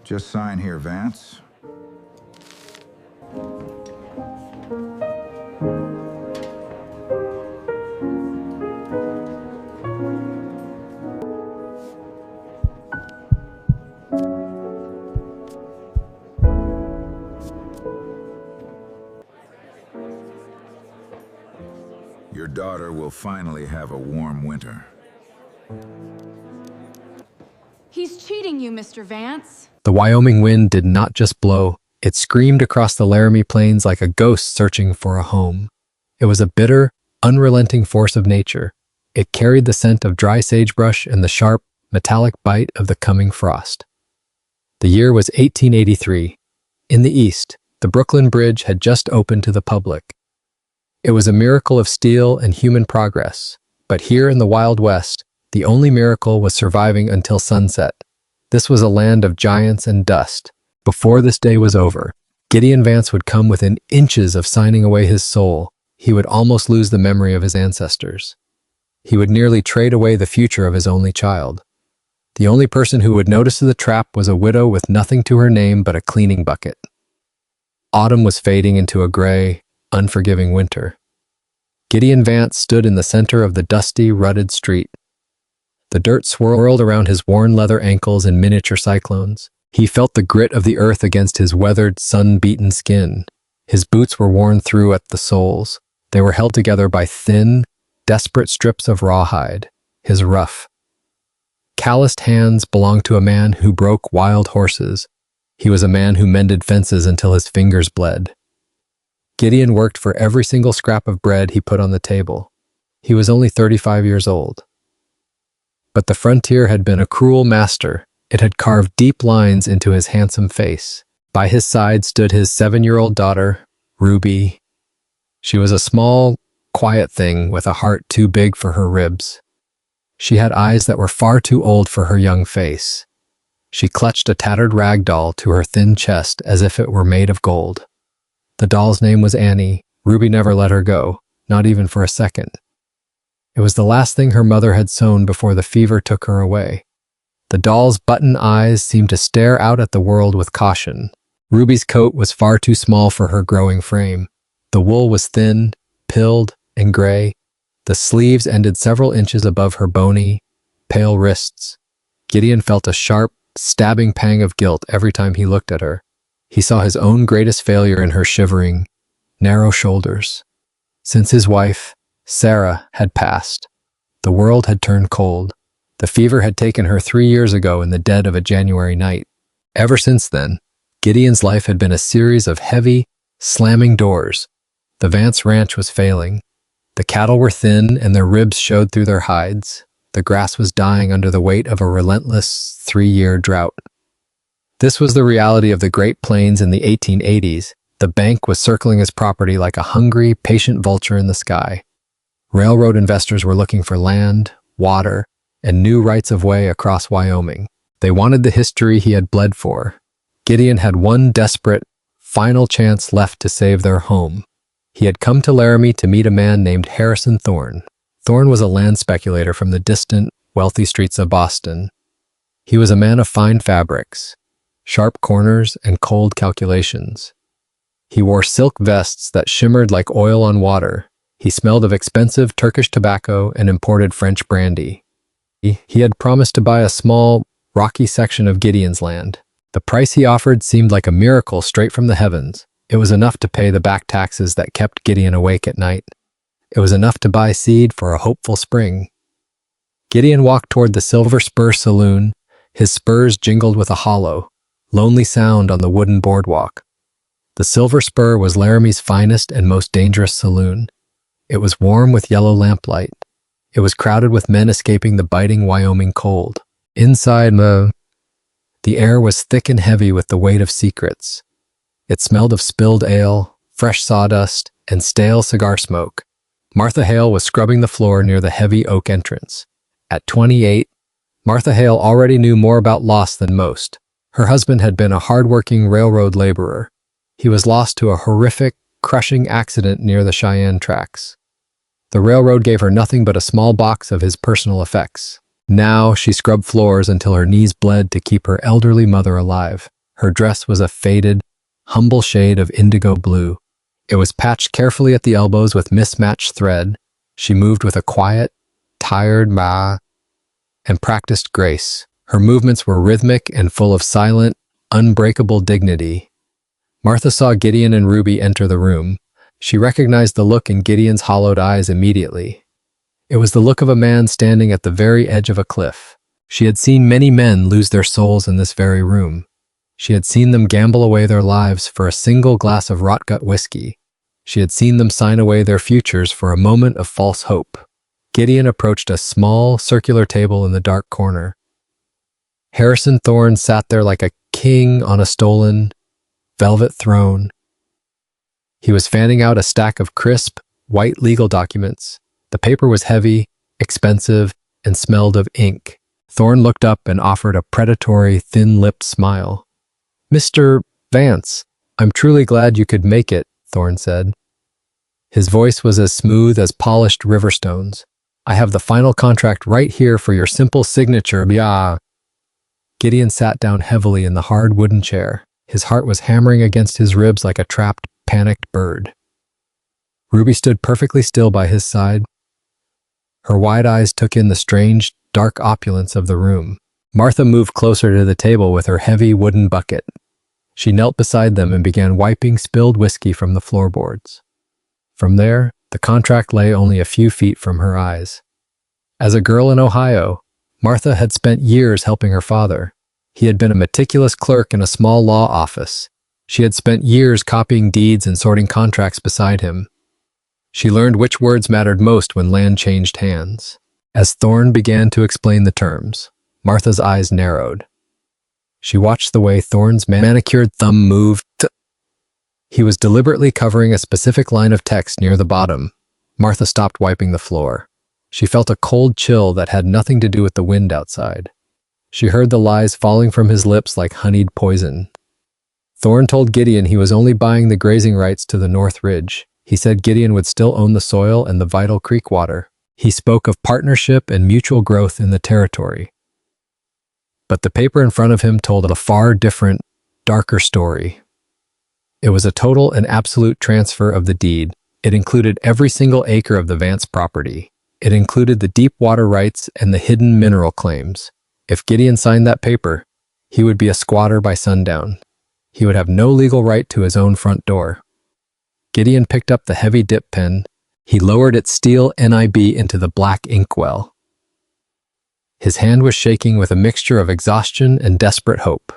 Just sign here, Vance. Your daughter will finally have a warm winter. He's cheating you, Mr. Vance. The Wyoming wind did not just blow, it screamed across the Laramie plains like a ghost searching for a home. It was a bitter, unrelenting force of nature. It carried the scent of dry sagebrush and the sharp, metallic bite of the coming frost. The year was 1883. In the east, the Brooklyn Bridge had just opened to the public. It was a miracle of steel and human progress, but here in the Wild West, the only miracle was surviving until sunset. This was a land of giants and dust. Before this day was over, Gideon Vance would come within inches of signing away his soul. He would almost lose the memory of his ancestors. He would nearly trade away the future of his only child. The only person who would notice the trap was a widow with nothing to her name but a cleaning bucket. Autumn was fading into a gray, unforgiving winter. Gideon Vance stood in the center of the dusty, rutted street. The dirt swirled around his worn leather ankles in miniature cyclones. He felt the grit of the earth against his weathered, sun-beaten skin. His boots were worn through at the soles. They were held together by thin, desperate strips of rawhide. His rough, calloused hands belonged to a man who broke wild horses. He was a man who mended fences until his fingers bled. Gideon worked for every single scrap of bread he put on the table. He was only 35 years old. But the frontier had been a cruel master. It had carved deep lines into his handsome face. By his side stood his 7-year-old daughter, Ruby. She was a small, quiet thing with a heart too big for her ribs. She had eyes that were far too old for her young face. She clutched a tattered rag doll to her thin chest as if it were made of gold. The doll's name was Annie. Ruby never let her go, not even for a second. It was the last thing her mother had sewn before the fever took her away. The doll's button eyes seemed to stare out at the world with caution. Ruby's coat was far too small for her growing frame. The wool was thin, pilled, and gray. The sleeves ended several inches above her bony, pale wrists. Gideon felt a sharp, stabbing pang of guilt every time he looked at her. He saw his own greatest failure in her shivering, narrow shoulders. Since his wife, Sarah, had passed, the world had turned cold. The fever had taken her 3 years ago in the dead of a January night. Ever since then, Gideon's life had been a series of heavy, slamming doors. The Vance ranch was failing. The cattle were thin and their ribs showed through their hides. The grass was dying under the weight of a relentless 3-year drought. This was the reality of the Great Plains in the 1880s. The bank was circling his property like a hungry, patient vulture in the sky. Railroad investors were looking for land, water, and new rights of way across Wyoming. They wanted the history he had bled for. Gideon had one desperate, final chance left to save their home. He had come to Laramie to meet a man named Harrison Thorne. Thorne was a land speculator from the distant, wealthy streets of Boston. He was a man of fine fabrics, sharp corners, and cold calculations. He wore silk vests that shimmered like oil on water. He smelled of expensive Turkish tobacco and imported French brandy. He had promised to buy a small, rocky section of Gideon's land. The price he offered seemed like a miracle straight from the heavens. It was enough to pay the back taxes that kept Gideon awake at night. It was enough to buy seed for a hopeful spring. Gideon walked toward the Silver Spur Saloon. His spurs jingled with a hollow, lonely sound on the wooden boardwalk. The Silver Spur was Laramie's finest and most dangerous saloon. It was warm with yellow lamplight. It was crowded with men escaping the biting Wyoming cold. Inside, the air was thick and heavy with the weight of secrets. It smelled of spilled ale, fresh sawdust, and stale cigar smoke. Martha Hale was scrubbing the floor near the heavy oak entrance. At 28, Martha Hale already knew more about loss than most. Her husband had been a hard-working railroad laborer. He was lost to a horrific, crushing accident near the Cheyenne tracks. The railroad gave her nothing but a small box of his personal effects. Now she scrubbed floors until her knees bled to keep her elderly mother alive. Her dress was a faded, humble shade of indigo blue. It was patched carefully at the elbows with mismatched thread. She moved with a quiet, tired and practiced grace. Her movements were rhythmic and full of silent, unbreakable dignity. Martha saw Gideon and Ruby enter the room. She recognized the look in Gideon's hollowed eyes immediately. It was the look of a man standing at the very edge of a cliff. She had seen many men lose their souls in this very room. She had seen them gamble away their lives for a single glass of rot-gut whiskey. She had seen them sign away their futures for a moment of false hope. Gideon approached a small, circular table in the dark corner. Harrison Thorne sat there like a king on a stolen, velvet throne. He was fanning out a stack of crisp, white legal documents. The paper was heavy, expensive, and smelled of ink. Thorne looked up and offered a predatory, thin-lipped smile. "Mr. Vance, I'm truly glad you could make it," Thorne said. His voice was as smooth as polished river stones. "I have the final contract right here for your simple signature." Gideon sat down heavily in the hard wooden chair. His heart was hammering against his ribs like a trapped, panicked bird. Ruby stood perfectly still by his side. Her wide eyes took in the strange, dark opulence of the room. Martha moved closer to the table with her heavy wooden bucket. She knelt beside them and began wiping spilled whiskey from the floorboards. From there, the contract lay only a few feet from her eyes. As a girl in Ohio, Martha had spent years helping her father. He had been a meticulous clerk in a small law office. She had spent years copying deeds and sorting contracts beside him. She learned which words mattered most when land changed hands. As Thorne began to explain the terms, Martha's eyes narrowed. She watched the way Thorne's manicured thumb moved. He was deliberately covering a specific line of text near the bottom. Martha stopped wiping the floor. She felt a cold chill that had nothing to do with the wind outside. She heard the lies falling from his lips like honeyed poison. Thorne told Gideon he was only buying the grazing rights to the North Ridge. He said Gideon would still own the soil and the vital creek water. He spoke of partnership and mutual growth in the territory. But the paper in front of him told a far different, darker story. It was a total and absolute transfer of the deed. It included every single acre of the Vance property. It included the deep water rights and the hidden mineral claims. If Gideon signed that paper, he would be a squatter by sundown. He would have no legal right to his own front door. Gideon picked up the heavy dip pen. He lowered its steel nib into the black inkwell. His hand was shaking with a mixture of exhaustion and desperate hope.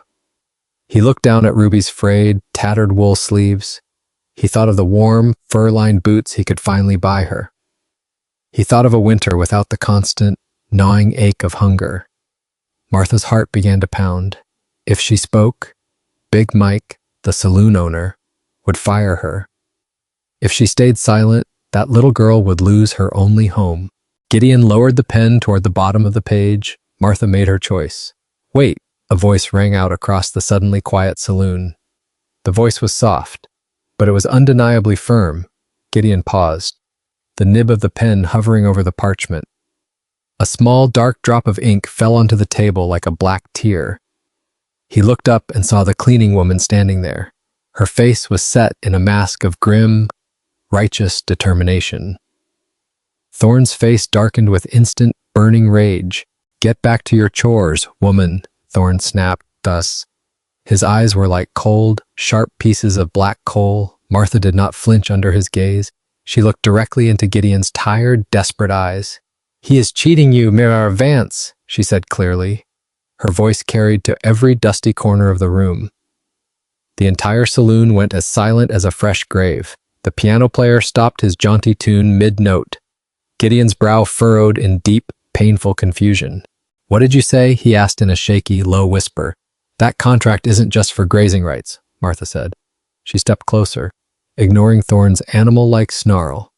He looked down at Ruby's frayed, tattered wool sleeves. He thought of the warm, fur-lined boots he could finally buy her. He thought of a winter without the constant, gnawing ache of hunger. Martha's heart began to pound. If she spoke, Big Mike, the saloon owner, would fire her. If she stayed silent, that little girl would lose her only home. Gideon lowered the pen toward the bottom of the page. Martha made her choice. "Wait," a voice rang out across the suddenly quiet saloon. The voice was soft, but it was undeniably firm. Gideon paused, the nib of the pen hovering over the parchment. A small, dark drop of ink fell onto the table like a black tear. He looked up and saw the cleaning woman standing there. Her face was set in a mask of grim, righteous determination. Thorne's face darkened with instant, burning rage. "Get back to your chores, woman," Thorne snapped thus. His eyes were like cold, sharp pieces of black coal. Martha did not flinch under his gaze. She looked directly into Gideon's tired, desperate eyes. "He is cheating you, Mr. Vance," she said clearly. Her voice carried to every dusty corner of the room. The entire saloon went as silent as a fresh grave. The piano player stopped his jaunty tune mid-note. Gideon's brow furrowed in deep, painful confusion. "What did you say?" he asked in a shaky, low whisper. "That contract isn't just for grazing rights," Martha said. She stepped closer, ignoring Thorne's animal-like snarl.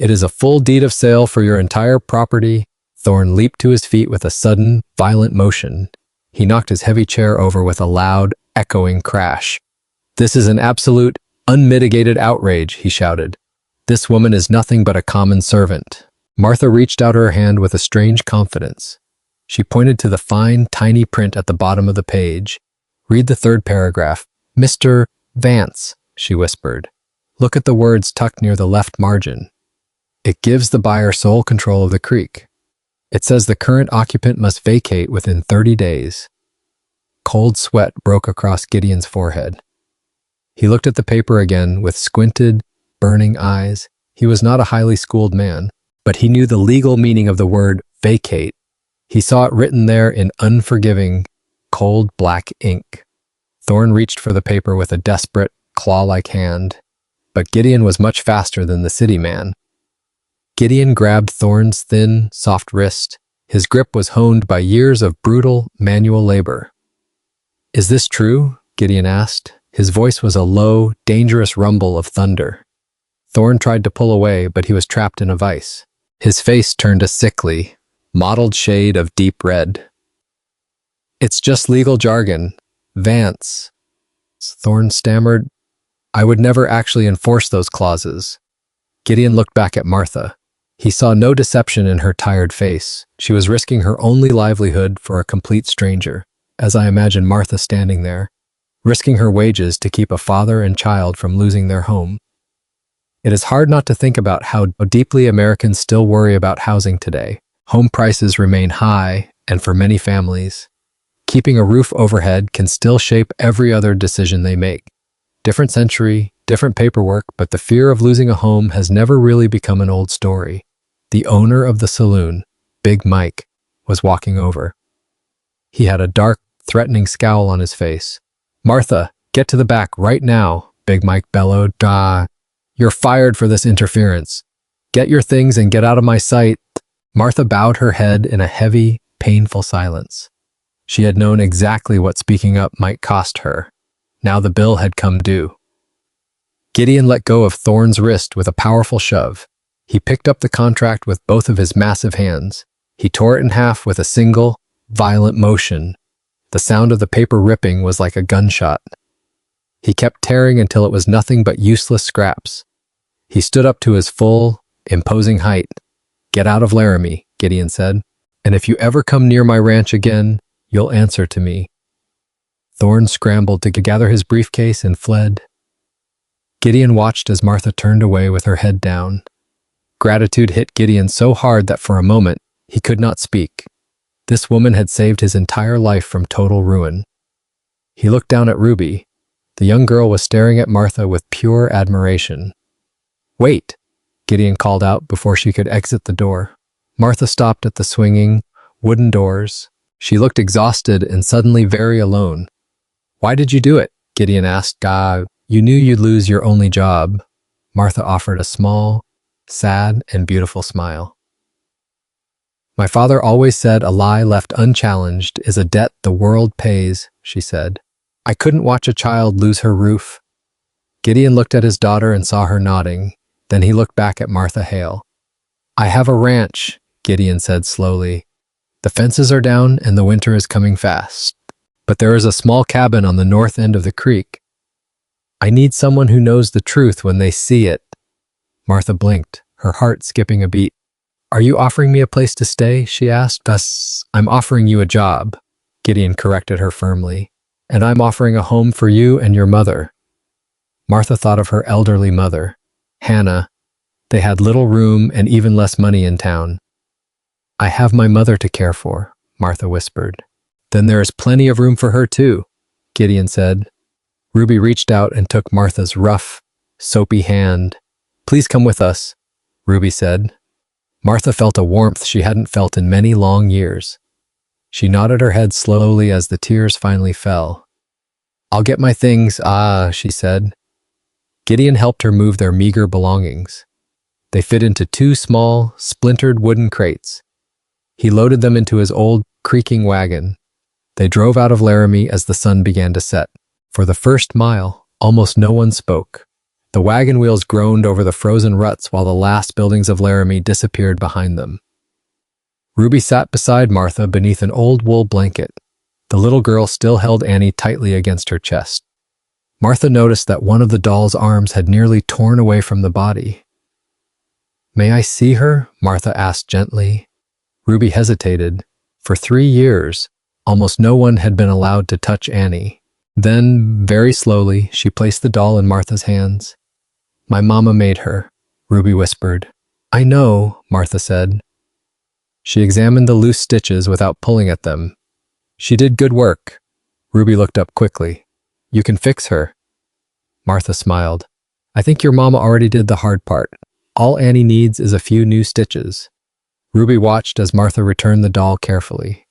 "It is a full deed of sale for your entire property." Thorne leaped to his feet with a sudden, violent motion. He knocked his heavy chair over with a loud, echoing crash. "This is an absolute, unmitigated outrage," he shouted. "This woman is nothing but a common servant." Martha reached out her hand with a strange confidence. She pointed to the fine, tiny print at the bottom of the page. Read the third paragraph. Mr. Vance, she whispered. Look at the words tucked near the left margin. It gives the buyer sole control of the creek. It says the current occupant must vacate within 30 days. Cold sweat broke across Gideon's forehead. He looked at the paper again with squinted, burning eyes. He was not a highly schooled man, but he knew the legal meaning of the word vacate. He saw it written there in unforgiving, cold black ink. Thorne reached for the paper with a desperate, claw-like hand, but Gideon was much faster than the city man. Gideon grabbed Thorne's thin, soft wrist. His grip was honed by years of brutal, manual labor. Is this true? Gideon asked. His voice was a low, dangerous rumble of thunder. Thorne tried to pull away, but he was trapped in a vice. His face turned a sickly, mottled shade of deep red. It's just legal jargon. Vance. Thorne stammered. I would never actually enforce those clauses. Gideon looked back at Martha. He saw no deception in her tired face. She was risking her only livelihood for a complete stranger, as I imagined Martha standing there, risking her wages to keep a father and child from losing their home. It is hard not to think about how deeply Americans still worry about housing today. Home prices remain high, and for many families, keeping a roof overhead can still shape every other decision they make. Different century, different paperwork, but the fear of losing a home has never really become an old story. The owner of the saloon, Big Mike, was walking over. He had a dark, threatening scowl on his face. Martha, get to the back right now, Big Mike bellowed. You're fired for this interference. Get your things and get out of my sight. Martha bowed her head in a heavy, painful silence. She had known exactly what speaking up might cost her. Now the bill had come due. Gideon let go of Thorne's wrist with a powerful shove. He picked up the contract with both of his massive hands. He tore it in half with a single, violent motion. The sound of the paper ripping was like a gunshot. He kept tearing until it was nothing but useless scraps. He stood up to his full, imposing height. Get out of Laramie, Gideon said, and if you ever come near my ranch again, you'll answer to me. Thorne scrambled to gather his briefcase and fled. Gideon watched as Martha turned away with her head down. Gratitude hit Gideon so hard that for a moment, he could not speak. This woman had saved his entire life from total ruin. He looked down at Ruby. The young girl was staring at Martha with pure admiration. Wait, Gideon called out before she could exit the door. Martha stopped at the swinging, wooden doors. She looked exhausted and suddenly very alone. Why did you do it? Gideon asked. You knew you'd lose your only job. Martha offered a small, sad, and beautiful smile. My father always said a lie left unchallenged is a debt the world pays, she said. I couldn't watch a child lose her roof. Gideon looked at his daughter and saw her nodding. Then he looked back at Martha Hale. I have a ranch, Gideon said slowly. The fences are down and the winter is coming fast. But there is a small cabin on the north end of the creek. I need someone who knows the truth when they see it. Martha blinked, her heart skipping a beat. Are you offering me a place to stay? She asked. I'm offering you a job, Gideon corrected her firmly. And I'm offering a home for you and your mother. Martha thought of her elderly mother, Hannah. They had little room and even less money in town. I have my mother to care for, Martha whispered. Then there is plenty of room for her too, Gideon said. Ruby reached out and took Martha's rough, soapy hand. Please come with us, Ruby said. Martha felt a warmth she hadn't felt in many long years. She nodded her head slowly as the tears finally fell. I'll get my things, she said. Gideon helped her move their meager belongings. They fit into two small, splintered wooden crates. He loaded them into his old, creaking wagon. They drove out of Laramie as the sun began to set. For the first mile, almost no one spoke. The wagon wheels groaned over the frozen ruts while the last buildings of Laramie disappeared behind them. Ruby sat beside Martha beneath an old wool blanket. The little girl still held Annie tightly against her chest. Martha noticed that one of the doll's arms had nearly torn away from the body. May I see her? Martha asked gently. Ruby hesitated. For 3 years, almost no one had been allowed to touch Annie. Then, very slowly, she placed the doll in Martha's hands. "My mama made her," Ruby whispered. "I know," Martha said. She examined the loose stitches without pulling at them. "She did good work." Ruby looked up quickly. "You can fix her." Martha smiled. "I think your mama already did the hard part. All Annie needs is a few new stitches." Ruby watched as Martha returned the doll carefully.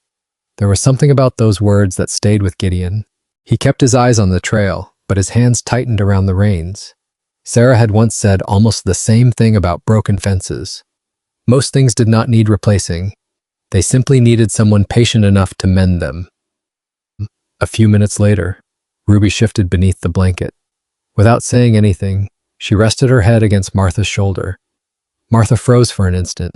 There was something about those words that stayed with Gideon. He kept his eyes on the trail, but his hands tightened around the reins. Sarah had once said almost the same thing about broken fences. Most things did not need replacing. They simply needed someone patient enough to mend them. A few minutes later, Ruby shifted beneath the blanket. Without saying anything, she rested her head against Martha's shoulder. Martha froze for an instant.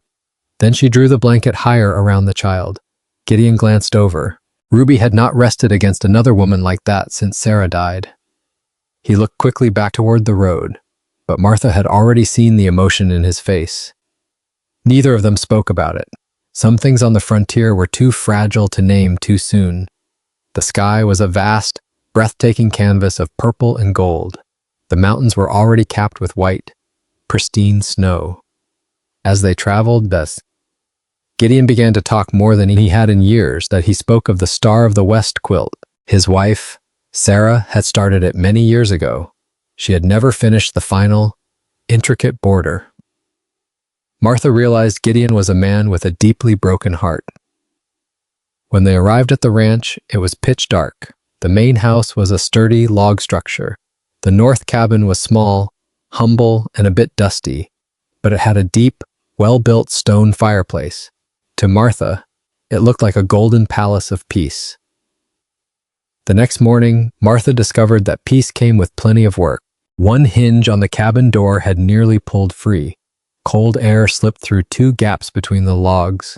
Then she drew the blanket higher around the child. Gideon glanced over. Ruby had not rested against another woman like that since Sarah died. He looked quickly back toward the road, but Martha had already seen the emotion in his face. Neither of them spoke about it. Some things on the frontier were too fragile to name too soon. The sky was a vast, breathtaking canvas of purple and gold. The mountains were already capped with white, pristine snow. As they traveled, Gideon began to talk more than he had in years. That he spoke of the Star of the West quilt. His wife, Sarah, had started it many years ago. She had never finished the final, intricate border. Martha realized Gideon was a man with a deeply broken heart. When they arrived at the ranch, it was pitch dark. The main house was a sturdy log structure. The north cabin was small, humble, and a bit dusty, but it had a deep, well-built stone fireplace. To Martha, it looked like a golden palace of peace. The next morning, Martha discovered that peace came with plenty of work. One hinge on the cabin door had nearly pulled free. Cold air slipped through two gaps between the logs.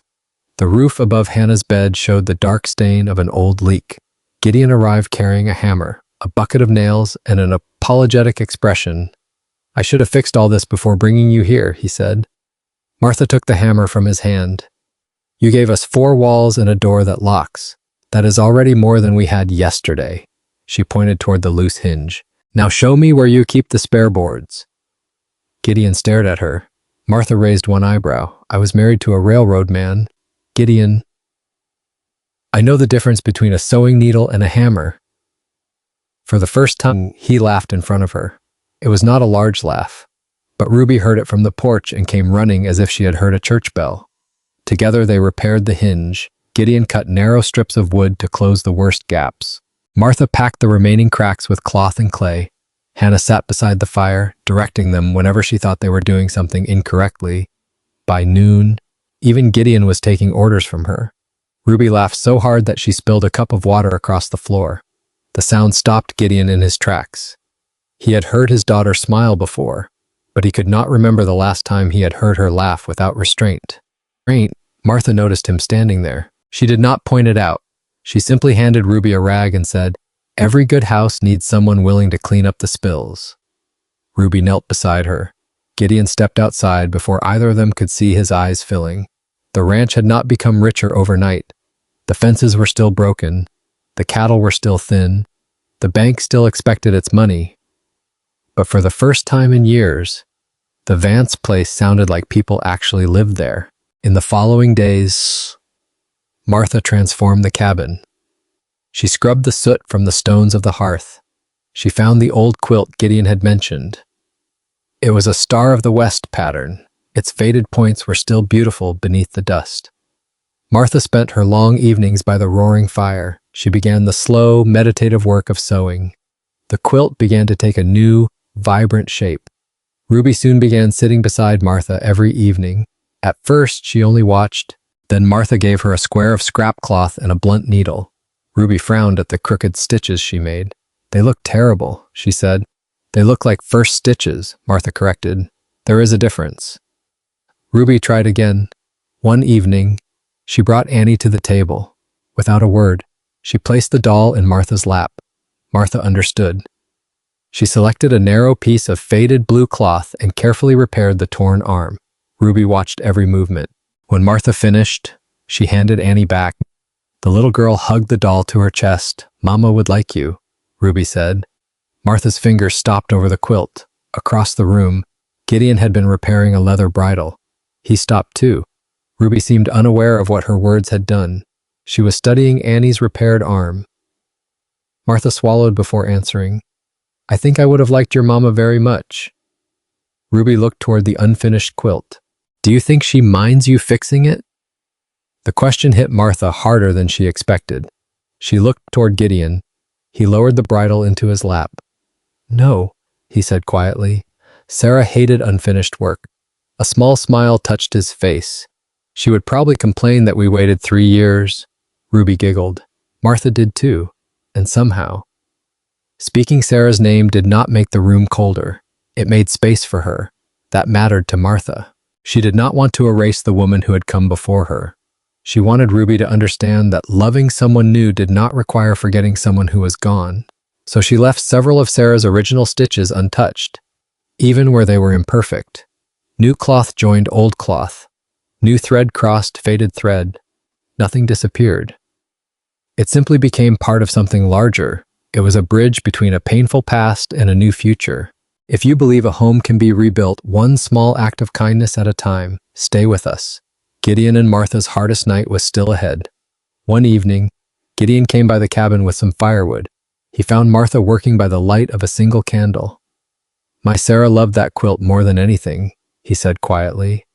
The roof above Hannah's bed showed the dark stain of an old leak. Gideon arrived carrying a hammer, a bucket of nails, and an apologetic expression. "I should have fixed all this before bringing you here," he said. Martha took the hammer from his hand. "You gave us 4 walls and a door that locks. That is already more than we had yesterday." She pointed toward the loose hinge. "Now show me where you keep the spare boards." Gideon stared at her. Martha raised one eyebrow. "I was married to a railroad man." "Gideon, I know the difference between a sewing needle and a hammer." For the first time, he laughed in front of her. It was not a large laugh, but Ruby heard it from the porch and came running as if she had heard a church bell. Together they repaired the hinge. Gideon cut narrow strips of wood to close the worst gaps. Martha packed the remaining cracks with cloth and clay. Hannah sat beside the fire, directing them whenever she thought they were doing something incorrectly. By noon, even Gideon was taking orders from her. Ruby laughed so hard that she spilled a cup of water across the floor. The sound stopped Gideon in his tracks. He had heard his daughter smile before, but he could not remember the last time he had heard her laugh without restraint. Martha noticed him standing there. She did not point it out. She simply handed Ruby a rag and said, "Every good house needs someone willing to clean up the spills." Ruby knelt beside her. Gideon stepped outside before either of them could see his eyes filling. The ranch had not become richer overnight. The fences were still broken. The cattle were still thin. The bank still expected its money. But for the first time in years, the Vance place sounded like people actually lived there. In the following days, Martha transformed the cabin. She scrubbed the soot from the stones of the hearth. She found the old quilt Gideon had mentioned. It was a Star of the West pattern. Its faded points were still beautiful beneath the dust. Martha spent her long evenings by the roaring fire. She began the slow, meditative work of sewing. The quilt began to take a new, vibrant shape. Ruby soon began sitting beside Martha every evening. At first, she only watched. Then Martha gave her a square of scrap cloth and a blunt needle. Ruby frowned at the crooked stitches she made. "They look terrible," she said. "They look like first stitches," Martha corrected. "There is a difference." Ruby tried again. One evening, she brought Annie to the table. Without a word, she placed the doll in Martha's lap. Martha understood. She selected a narrow piece of faded blue cloth and carefully repaired the torn arm. Ruby watched every movement. When Martha finished, she handed Annie back. The little girl hugged the doll to her chest. "Mama would like you." Ruby said. Martha's fingers stopped over the quilt. Across the room, Gideon had been repairing a leather bridle. He stopped too. Ruby seemed unaware of what her words had done. She was studying Annie's repaired arm. Martha swallowed before answering. I think I would have liked your mama very much. Ruby looked toward the unfinished quilt. Do you think she minds you fixing it? The question hit Martha harder than she expected. She looked toward Gideon. He lowered the bridle into his lap. No, he said quietly. Sarah hated unfinished work. A small smile touched his face. She would probably complain that we waited 3 years. Ruby giggled. Martha did too, and somehow. Speaking Sarah's name did not make the room colder. It made space for her. That mattered to Martha. She did not want to erase the woman who had come before her. She wanted Ruby to understand that loving someone new did not require forgetting someone who was gone. So she left several of Sarah's original stitches untouched, even where they were imperfect. New cloth joined old cloth. New thread crossed faded thread. Nothing disappeared. It simply became part of something larger. It was a bridge between a painful past and a new future. If you believe a home can be rebuilt one small act of kindness at a time, stay with us. Gideon and Martha's hardest night was still ahead. One evening, Gideon came by the cabin with some firewood. He found Martha working by the light of a single candle. My Sarah loved that quilt more than anything, he said quietly.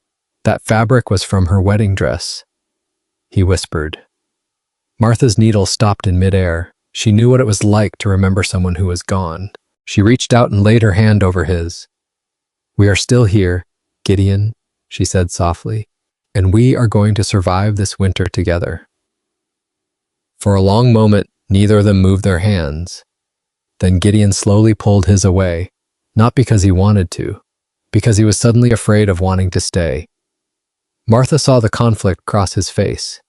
That fabric was from her wedding dress. He whispered. Martha's needle stopped in midair. She knew what it was like to remember someone who was gone. She reached out and laid her hand over his. We are still here, Gideon, she said softly, and we are going to survive this winter together. For a long moment, neither of them moved their hands. Then Gideon slowly pulled his away, not because he wanted to, because he was suddenly afraid of wanting to stay. Martha saw the conflict cross his face.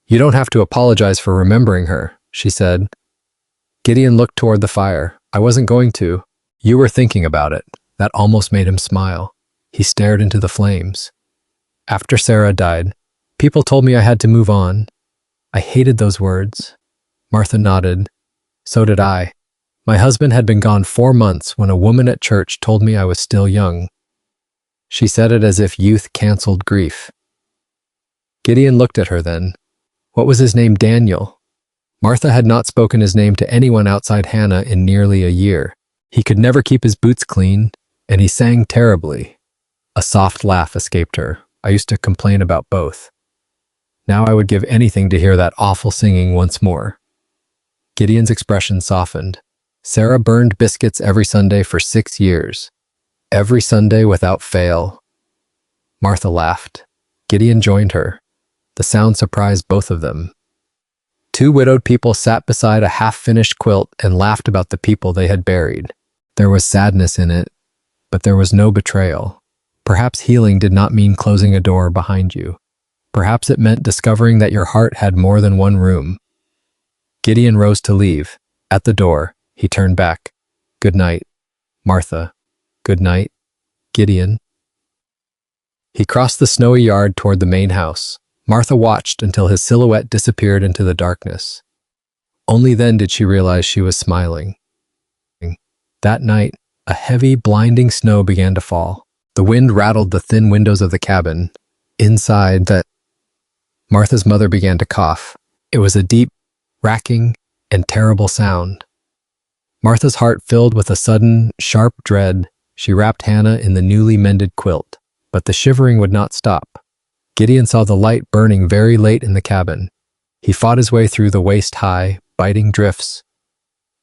You don't have to apologize for remembering her, she said. Gideon looked toward the fire. I wasn't going to. You were thinking about it. That almost made him smile. He stared into the flames. After Sarah died, people told me I had to move on. I hated those words. Martha nodded. So did I. My husband had been gone 4 months when a woman at church told me I was still young. She said it as if youth canceled grief. Gideon looked at her then. What was his name? Daniel. Martha had not spoken his name to anyone outside Hannah in nearly a year. He could never keep his boots clean, and he sang terribly. A soft laugh escaped her. I used to complain about both. Now I would give anything to hear that awful singing once more. Gideon's expression softened. Sarah burned biscuits every Sunday for 6 years. Every Sunday without fail. Martha laughed. Gideon joined her. The sound surprised both of them. 2 widowed people sat beside a half-finished quilt and laughed about the people they had buried. There was sadness in it, but there was no betrayal. Perhaps healing did not mean closing a door behind you. Perhaps it meant discovering that your heart had more than one room. Gideon rose to leave. At the door, he turned back. Good night, Martha. Good night, Gideon. He crossed the snowy yard toward the main house. Martha watched until his silhouette disappeared into the darkness. Only then did she realize she was smiling. That night, a heavy, blinding snow began to fall. The wind rattled the thin windows of the cabin. Inside that, Martha's mother began to cough. It was a deep, racking, and terrible sound. Martha's heart filled with a sudden, sharp dread. She wrapped Hannah in the newly mended quilt, but the shivering would not stop. Gideon saw the light burning very late in the cabin. He fought his way through the waist-high, biting drifts.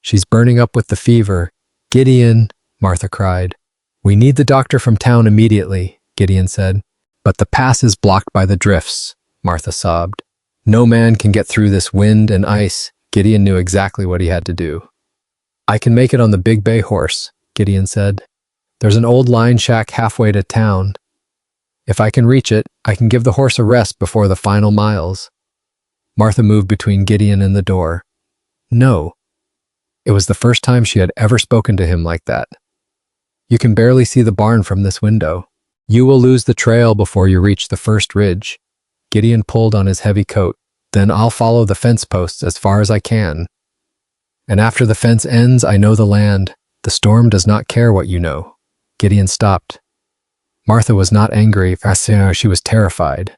She's burning up with the fever. Gideon, Martha cried. We need the doctor from town immediately, Gideon said. But the pass is blocked by the drifts, Martha sobbed. No man can get through this wind and ice. Gideon knew exactly what he had to do. I can make it on the big bay horse, Gideon said. There's an old line shack halfway to town. If I can reach it, I can give the horse a rest before the final miles. Martha moved between Gideon and the door. No. It was the first time she had ever spoken to him like that. You can barely see the barn from this window. You will lose the trail before you reach the first ridge. Gideon pulled on his heavy coat. Then I'll follow the fence posts as far as I can. And after the fence ends, I know the land. The storm does not care what you know. Gideon stopped. Martha was not angry, she was terrified.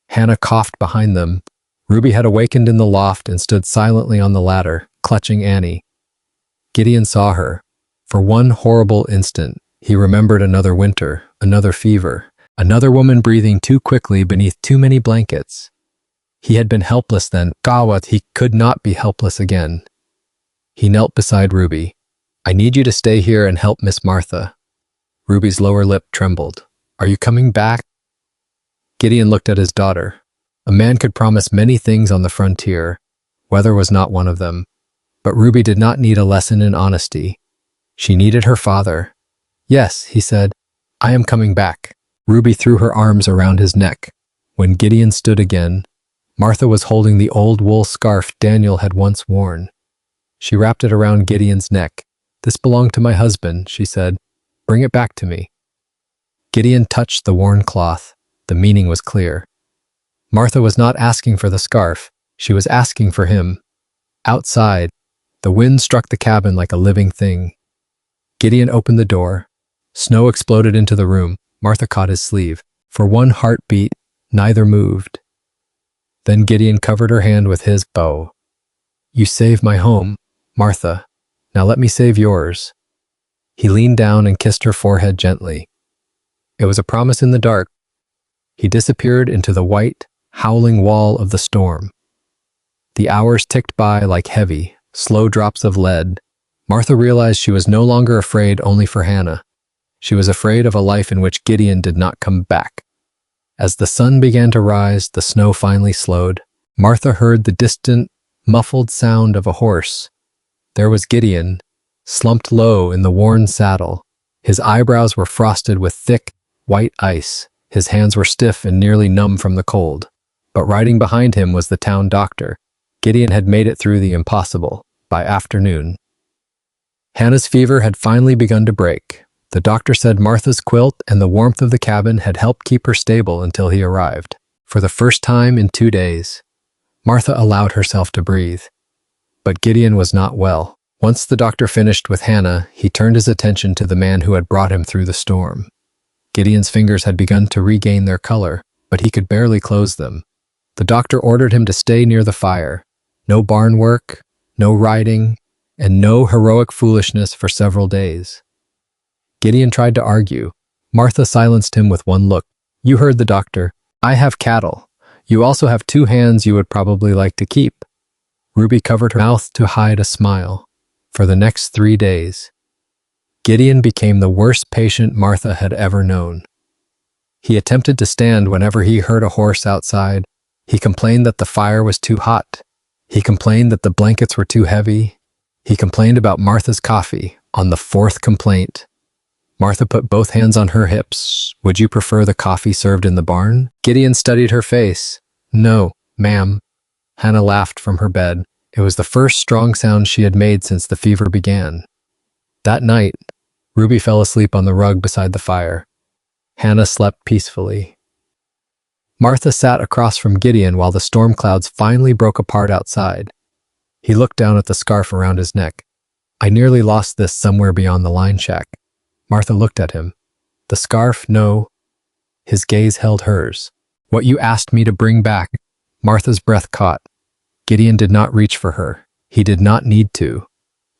Hannah coughed behind them. Ruby had awakened in the loft and stood silently on the ladder, clutching Annie. Gideon saw her. For one horrible instant, he remembered another winter, another fever, another woman breathing too quickly beneath too many blankets. He had been helpless then. Gawat, he could not be helpless again. He knelt beside Ruby. I need you to stay here and help Miss Martha. Ruby's lower lip trembled. Are you coming back? Gideon looked at his daughter. A man could promise many things on the frontier. Weather was not one of them. But Ruby did not need a lesson in honesty. She needed her father. Yes, he said, I am coming back. Ruby threw her arms around his neck. When Gideon stood again, Martha was holding the old wool scarf Daniel had once worn. She wrapped it around Gideon's neck. This belonged to my husband, she said. Bring it back to me. Gideon touched the worn cloth. The meaning was clear. Martha was not asking for the scarf. She was asking for him. Outside, the wind struck the cabin like a living thing. Gideon opened the door. Snow exploded into the room. Martha caught his sleeve. For one heartbeat, neither moved. Then Gideon covered her hand with his bow. You saved my home, Martha. Now let me save yours. He leaned down and kissed her forehead gently. It was a promise in the dark. He disappeared into the white, howling wall of the storm. The hours ticked by like heavy, slow drops of lead. Martha realized she was no longer afraid only for Hannah. She was afraid of a life in which Gideon did not come back. As the sun began to rise, the snow finally slowed. Martha heard the distant, muffled sound of a horse. There was Gideon, slumped low in the worn saddle. His eyebrows were frosted with thick, white ice. His hands were stiff and nearly numb from the cold. But riding behind him was the town doctor. Gideon had made it through the impossible by afternoon. Hannah's fever had finally begun to break. The doctor said Martha's quilt and the warmth of the cabin had helped keep her stable until he arrived. For the first time in 2 days, Martha allowed herself to breathe. But Gideon was not well. Once the doctor finished with Hannah, he turned his attention to the man who had brought him through the storm. Gideon's fingers had begun to regain their color, but he could barely close them. The doctor ordered him to stay near the fire. No barn work, no riding, and no heroic foolishness for several days. Gideon tried to argue. Martha silenced him with one look. You heard the doctor. I have cattle. You also have 2 hands you would probably like to keep. Ruby covered her mouth to hide a smile. For the next 3 days, Gideon became the worst patient Martha had ever known. He attempted to stand whenever he heard a horse outside. He complained that the fire was too hot. He complained that the blankets were too heavy. He complained about Martha's coffee. On the 4th complaint, Martha put both hands on her hips. Would you prefer the coffee served in the barn? Gideon studied her face. No, ma'am. Hannah laughed from her bed. It was the first strong sound she had made since the fever began. That night, Ruby fell asleep on the rug beside the fire. Hannah slept peacefully. Martha sat across from Gideon while the storm clouds finally broke apart outside. He looked down at the scarf around his neck. I nearly lost this somewhere beyond the line shack. Martha looked at him. The scarf, no. His gaze held hers. What you asked me to bring back. Martha's breath caught. Gideon did not reach for her. He did not need to.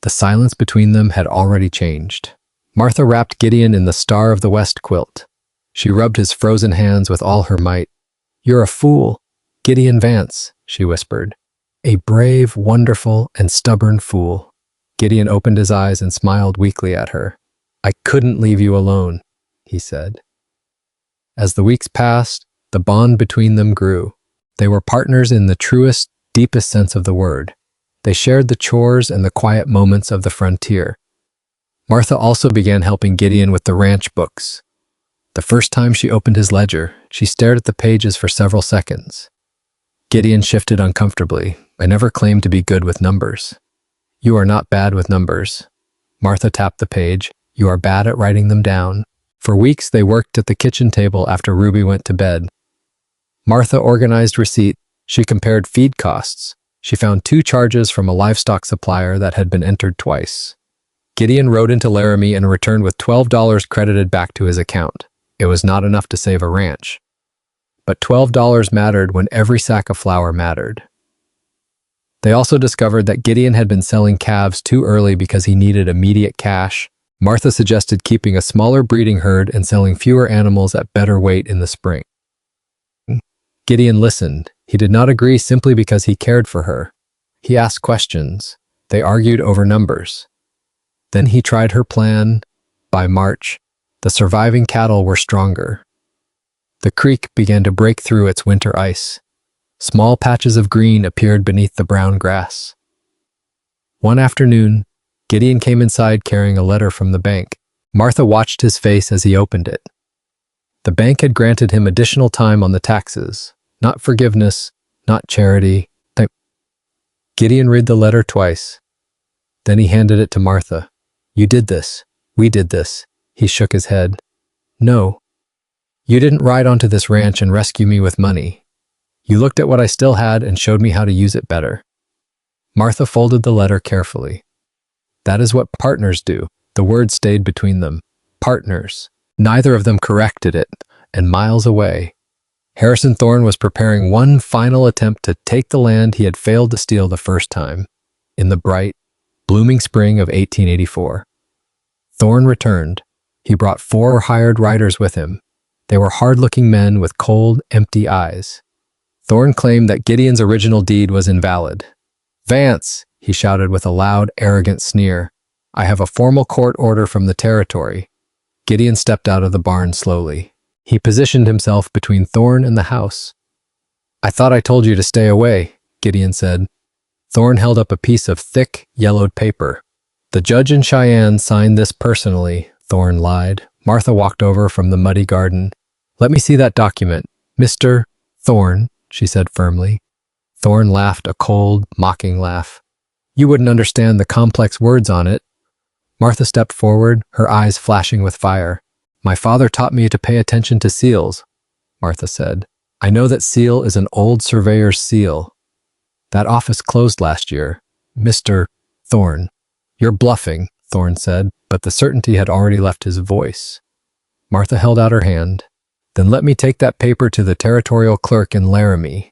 The silence between them had already changed. Martha wrapped Gideon in the Star of the West quilt. She rubbed his frozen hands with all her might. You're a fool, Gideon Vance, she whispered. A brave, wonderful, and stubborn fool. Gideon opened his eyes and smiled weakly at her. I couldn't leave you alone, he said. As the weeks passed, the bond between them grew. They were partners in the truest, deepest sense of the word. They shared the chores and the quiet moments of the frontier. Martha also began helping Gideon with the ranch books. The first time she opened his ledger, she stared at the pages for several seconds. Gideon shifted uncomfortably. I never claimed to be good with numbers. You are not bad with numbers. Martha tapped the page. You are bad at writing them down. For weeks, they worked at the kitchen table after Ruby went to bed. Martha organized receipts. She compared feed costs. She found 2 charges from a livestock supplier that had been entered twice. Gideon rode into Laramie and returned with $12 credited back to his account. It was not enough to save a ranch. But $12 mattered when every sack of flour mattered. They also discovered that Gideon had been selling calves too early because he needed immediate cash. Martha suggested keeping a smaller breeding herd and selling fewer animals at better weight in the spring. Gideon listened. He did not agree simply because he cared for her. He asked questions. They argued over numbers. Then he tried her plan. By March, the surviving cattle were stronger. The creek began to break through its winter ice. Small patches of green appeared beneath the brown grass. One afternoon, Gideon came inside carrying a letter from the bank. Martha watched his face as he opened it. The bank had granted him additional time on the taxes. Not forgiveness, not charity. Gideon read the letter twice. Then he handed it to Martha. You did this. We did this. He shook his head. No. You didn't ride onto this ranch and rescue me with money. You looked at what I still had and showed me how to use it better. Martha folded the letter carefully. That is what partners do. The word stayed between them. Partners. Neither of them corrected it, and miles away, Harrison Thorne was preparing one final attempt to take the land he had failed to steal the first time. In the bright, blooming spring of 1884. Thorne returned. He brought 4 hired riders with him. They were hard-looking men with cold, empty eyes. Thorne claimed that Gideon's original deed was invalid. Vance, he shouted with a loud, arrogant sneer. I have a formal court order from the territory. Gideon stepped out of the barn slowly. He positioned himself between Thorne and the house. I thought I told you to stay away, Gideon said. Thorne held up a piece of thick, yellowed paper. The judge in Cheyenne signed this personally, Thorne lied. Martha walked over from the muddy garden. Let me see that document. Mr. Thorne, she said firmly. Thorne laughed a cold, mocking laugh. You wouldn't understand the complex words on it. Martha stepped forward, her eyes flashing with fire. My father taught me to pay attention to seals, Martha said. I know that seal is an old surveyor's seal. That office closed last year. Mr. Thorne. You're bluffing, Thorne said, but the certainty had already left his voice. Martha held out her hand. Then let me take that paper to the territorial clerk in Laramie.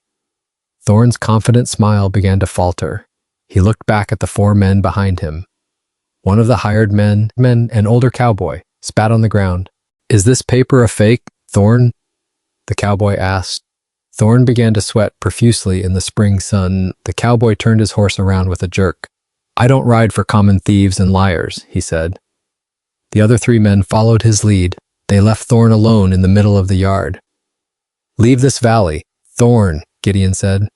Thorne's confident smile began to falter. He looked back at the 4 men behind him. One of the hired men, an older cowboy, spat on the ground. Is this paper a fake, Thorne? The cowboy asked. Thorne began to sweat profusely in the spring sun. The cowboy turned his horse around with a jerk. I don't ride for common thieves and liars, he said. The other 3 men followed his lead. They left Thorne alone in the middle of the yard. Leave this valley, Thorne, Gideon said.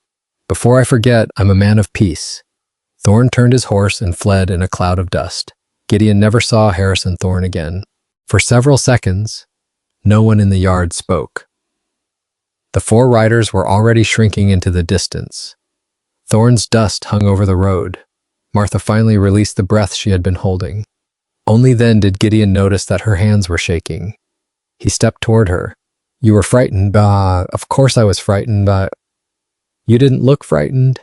Before I forget, I'm a man of peace. Thorne turned his horse and fled in a cloud of dust. Gideon never saw Harrison Thorne again. For several seconds, no one in the yard spoke. The 4 riders were already shrinking into the distance. Thorne's dust hung over the road. Martha finally released the breath she had been holding. Only then did Gideon notice that her hands were shaking. He stepped toward her. You were frightened, of course I was frightened, but... You didn't look frightened.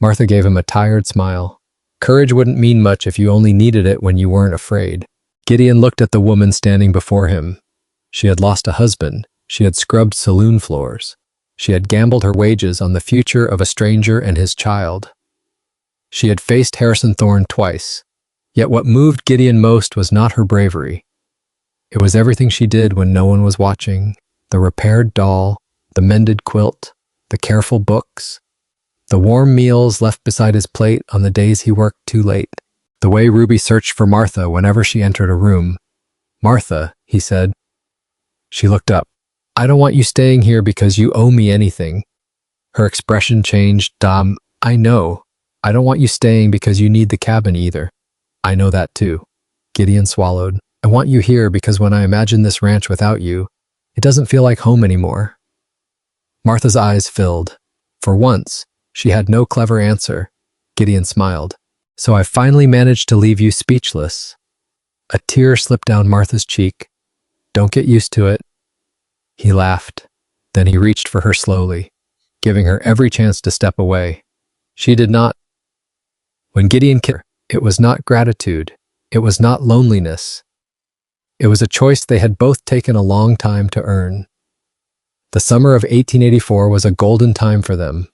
Martha gave him a tired smile. Courage wouldn't mean much if you only needed it when you weren't afraid. Gideon looked at the woman standing before him. She had lost a husband. She had scrubbed saloon floors. She had gambled her wages on the future of a stranger and his child. She had faced Harrison Thorne twice. Yet what moved Gideon most was not her bravery. It was everything she did when no one was watching. The repaired doll, the mended quilt, the careful books, the warm meals left beside his plate on the days he worked too late. The way Ruby searched for Martha whenever she entered a room. Martha, he said. She looked up. I don't want you staying here because you owe me anything. Her expression changed. I know. I don't want you staying because you need the cabin either. I know that too. Gideon swallowed. I want you here because when I imagine this ranch without you, it doesn't feel like home anymore. Martha's eyes filled. For once, she had no clever answer. Gideon smiled. So I finally managed to leave you speechless. A tear slipped down Martha's cheek. Don't get used to it. He laughed. Then he reached for her slowly, giving her every chance to step away. She did not. When Gideon kissed her, it was not gratitude. It was not loneliness. It was a choice they had both taken a long time to earn. The summer of 1884 was a golden time for them.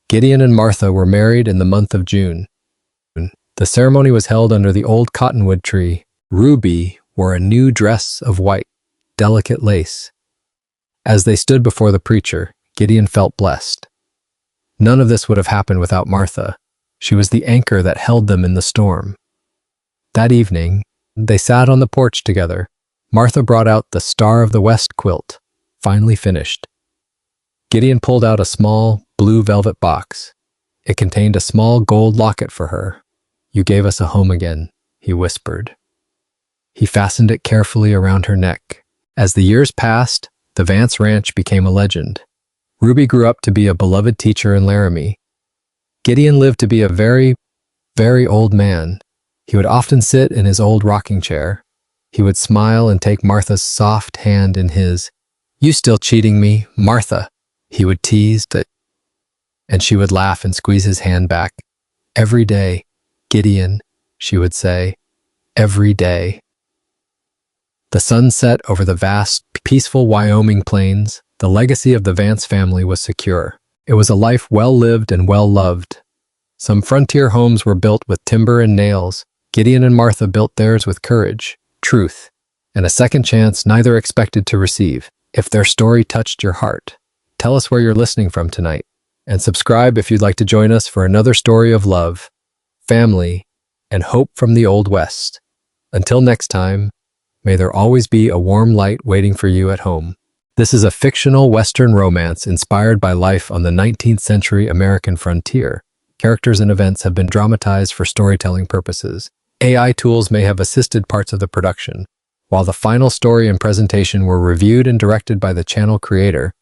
Gideon and Martha were married in the month of June. The ceremony was held under the old cottonwood tree. Ruby wore a new dress of white, delicate lace. As they stood before the preacher, Gideon felt blessed. None of this would have happened without Martha. She was the anchor that held them in the storm. That evening, they sat on the porch together. Martha brought out the Star of the West quilt, finally finished. Gideon pulled out a small, blue velvet box. It contained a small gold locket for her. "You gave us a home again," he whispered. He fastened it carefully around her neck. As the years passed, the Vance Ranch became a legend. Ruby grew up to be a beloved teacher in Laramie. Gideon lived to be a very, very old man. He would often sit in his old rocking chair. He would smile and take Martha's soft hand in his. "You still cheating me, Martha?" He would tease that, and she would laugh and squeeze his hand back. "Every day, Gideon," she would say, "every day." The sun set over the vast, peaceful Wyoming plains. The legacy of the Vance family was secure. It was a life well lived and well loved. Some frontier homes were built with timber and nails. Gideon and Martha built theirs with courage, truth, and a second chance neither expected to receive. If their story touched your heart, tell us where you're listening from tonight, and subscribe if you'd like to join us for another story of love, family, and hope from the Old West. Until next time, may there always be a warm light waiting for you at home. This is a fictional Western romance inspired by life on the 19th century American frontier. Characters and events have been dramatized for storytelling purposes. AI tools may have assisted parts of the production, while the final story and presentation were reviewed and directed by the channel creator.